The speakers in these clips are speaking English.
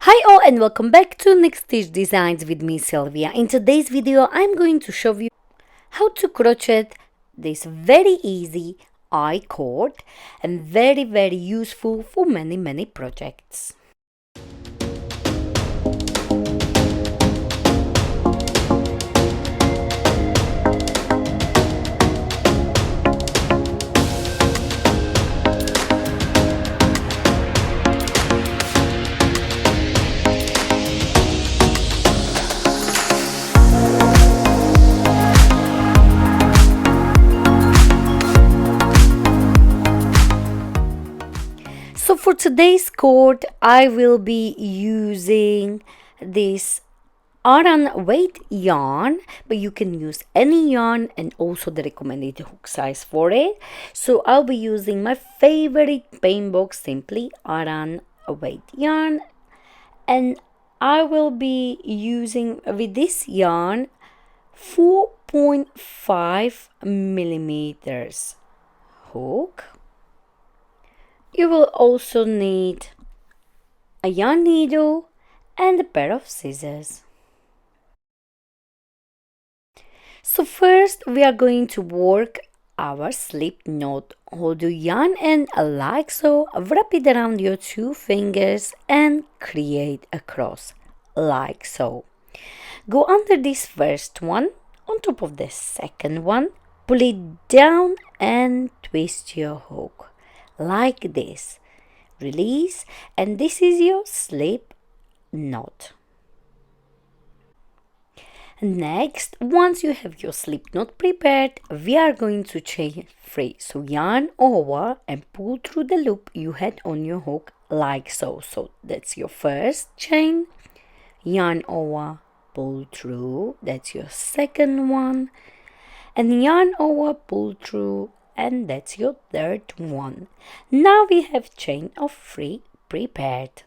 Hi all and welcome back to Next Stitch Designs with me Sylvia. In today's video I'm going to show you how to crochet this very easy I cord and very useful for many projects. So for today's cord I will be using this Aran weight yarn, but you can use any yarn and also the recommended hook size for it. So I'll be using my favorite paint box, simply Aran weight yarn, and I will be using with this yarn 4.5 millimeters hook. You will also need a yarn needle and a pair of scissors. So first we are going to work our slip knot. Hold the yarn end like so, wrap it around your two fingers and create a cross like so. Go under this first one, on top of the second one, pull it down and twist your hook like this. Release, and this is your slip knot. Next, once you have your slip knot prepared, we are going to chain 3. So yarn over and pull through the loop you had on your hook like so. So that's your first chain. Yarn over, pull through, that's your second one. And yarn over, pull through, and that's your third one. Now we have chain of 3 prepared.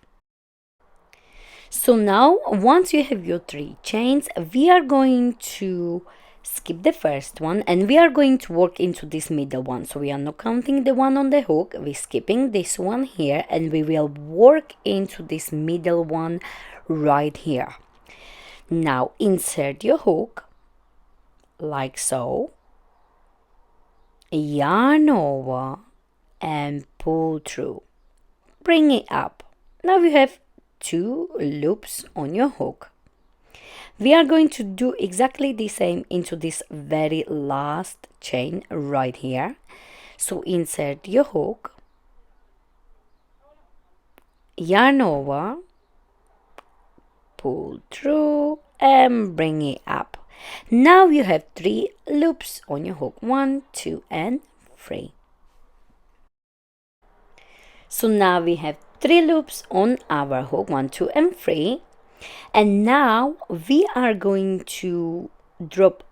So now once you have your 3 chains, we are going to skip the first one and we are going to work into this middle one. So we are not counting the one on the hook, we're skipping this one here and we will work into this middle one right here. Now insert your hook like so, yarn over and pull through, bring it up. Now you have 2 loops on your hook. We are going to do exactly the same into this very last chain right here. So insert your hook, yarn over, pull through and bring it up. Now you have 3 loops on your hook, 1, 2 and 3. So now we have 3 loops on our hook, 1, 2 and 3. And now we are going to drop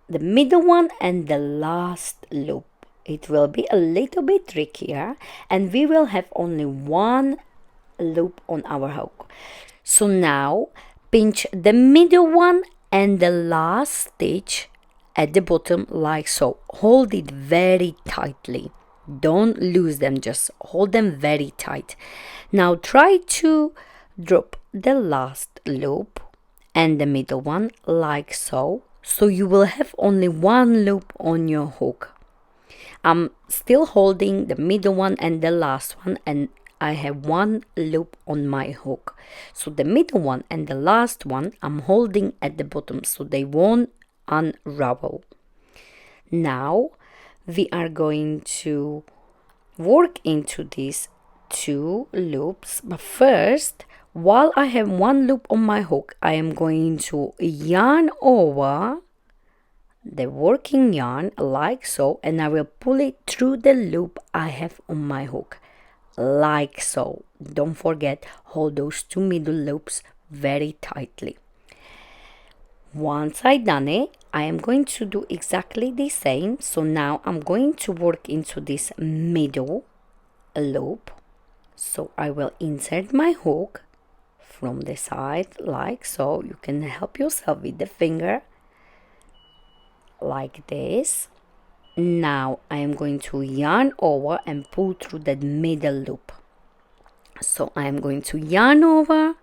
the middle one and the last loop. It will be a little bit trickier and we will have only 1 loop on our hook. So now pinch the middle one and the last stitch at the bottom like so. Hold it very tightly. Don't lose them, just hold them very tight. Now try to drop the last loop and the middle one like so. So you will have only 1 loop on your hook. I'm still holding the middle one and the last one and I have 1 loop on my hook. So the middle one and the last one I'm holding at the bottom so they won't unravel. Now we are going to work into these 2 loops, but first, while I have 1 loop on my hook, I am going to yarn over the working yarn like so, and I will pull it through the loop I have on my hook like so. Don't forget, hold those 2 middle loops very tightly. Once I done it, I am going to do exactly the same. So now I'm going to work into this middle loop. So I will insert my hook from the side like so. You can help yourself with the finger like this. Now I am going to yarn over and pull through that middle loop. So I am going to yarn over,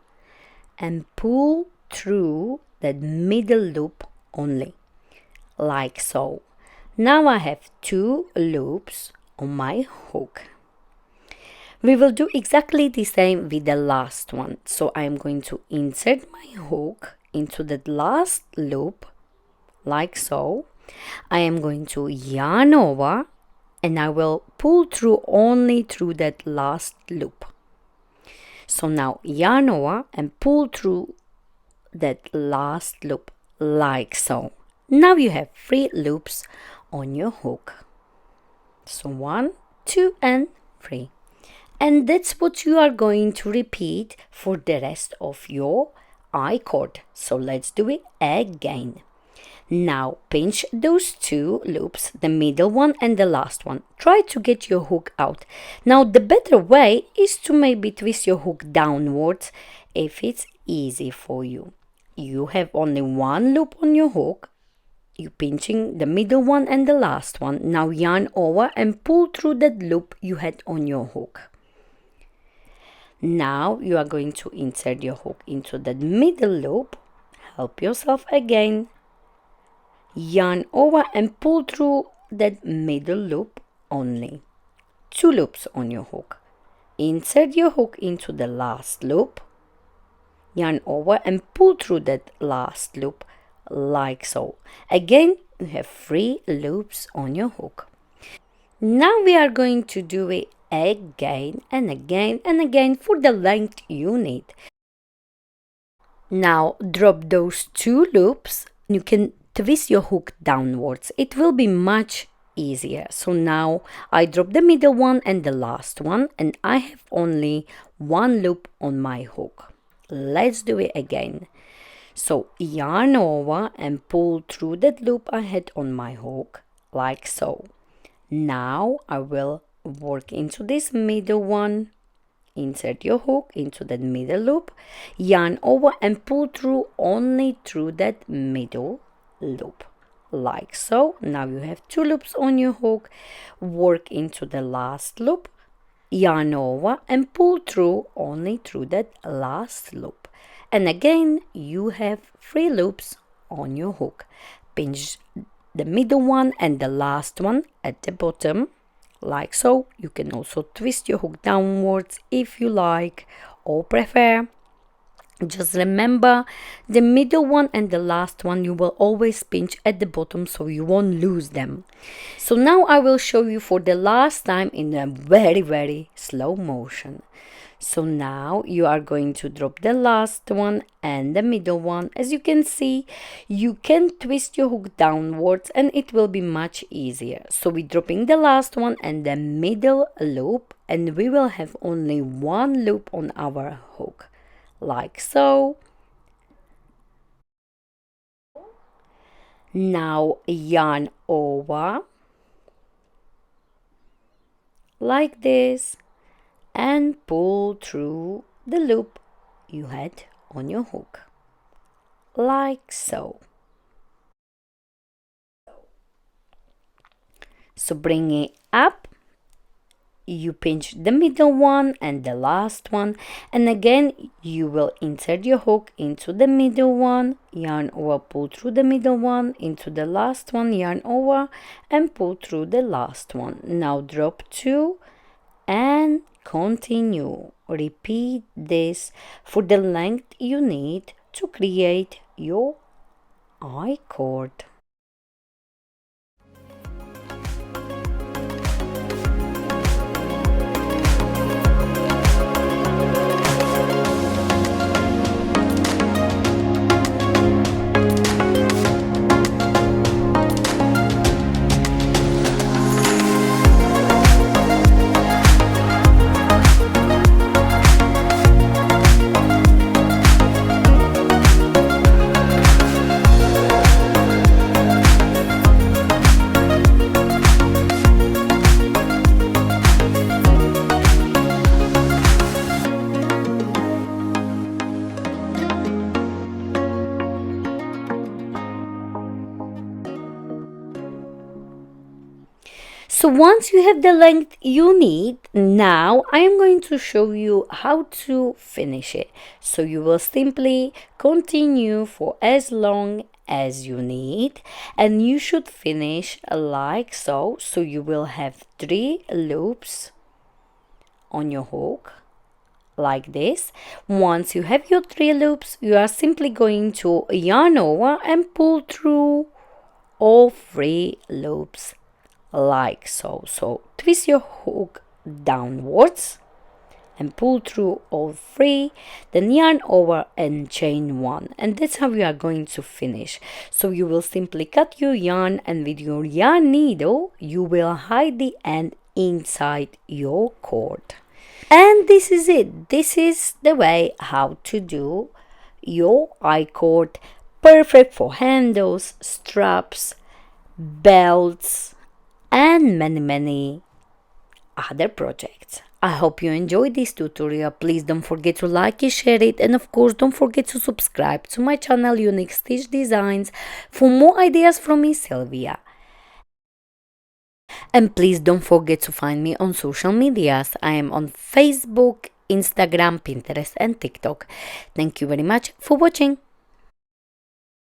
and pull through that middle loop only, like so. Now I have 2 loops on my hook. We will do exactly the same with the last one. So I am going to insert my hook into that last loop, like so. I am going to yarn over and I will pull through only through that last loop. So now yarn over and pull through that last loop, like so. Now you have 3 loops on your hook. So 1, 2 and 3. And that's what you are going to repeat for the rest of your I cord. So let's do it again. Now pinch those 2 loops, the middle one and the last one. Try to get your hook out. Now the better way is to maybe twist your hook downwards if it's easy for you. You have only 1 loop on your hook. You pinching the middle one and the last one. Now yarn over and pull through that loop you had on your hook. Now you are going to insert your hook into that middle loop. Help yourself again. Yarn over and pull through that middle loop only. 2 loops on your hook. Insert your hook into the last loop. Yarn over and pull through that last loop, like so. Again, you have 3 loops on your hook. Now we are going to do it again and again and again for the length you need. Now drop those 2 loops. You can twist your hook downwards. It will be much easier. So now I drop the middle one and the last one, and I have only 1 loop on my hook. Let's do it again. So yarn over and pull through that loop I had on my hook, like so. Now I will work into this middle one. Insert your hook into that middle loop, yarn over and pull through only through that middle loop, like so. Now you have 2 loops on your hook. Work into the last loop, yarn over and pull through only through that last loop, and again you have 3 loops on your hook. Pinch the middle one and the last one at the bottom, like so. You can also twist your hook downwards if you like or prefer. Just remember, the middle one and the last one you will always pinch at the bottom so you won't lose them. So now I will show you for the last time in a very slow motion. So now you are going to drop the last one and the middle one. As you can see, you can twist your hook downwards and it will be much easier. So we're dropping the last one and the middle loop, and we will have only 1 loop on our hook, like so. Now yarn over like this and pull through the loop you had on your hook, like so. So bring it up, you pinch the middle one and the last one, and again you will insert your hook into the middle one, yarn over, pull through the middle one into the last one, yarn over and pull through the last one. Now drop 2 and continue. Repeat this for the length you need to create your I cord. So once you have the length you need, now I am going to show you how to finish it. So you will simply continue for as long as you need, and you should finish like so. So you will have 3 loops on your hook like this. Once you have your 3 loops, you are simply going to yarn over and pull through all 3 loops like so. So twist your hook downwards and pull through all 3, then yarn over and chain 1, and that's how you are going to finish. So you will simply cut your yarn, and with your yarn needle you will hide the end inside your cord. And this is it. This is the way how to do your I-cord, perfect for handles, straps, belts, and many other projects. I hope you enjoyed this tutorial. Please don't forget to like it, share it, and of course don't forget to subscribe to my channel Unique Stitch Designs for more ideas from me, Sylvia. And please don't forget to find me on social medias. I am on Facebook, Instagram, Pinterest, and TikTok. Thank you very much for watching.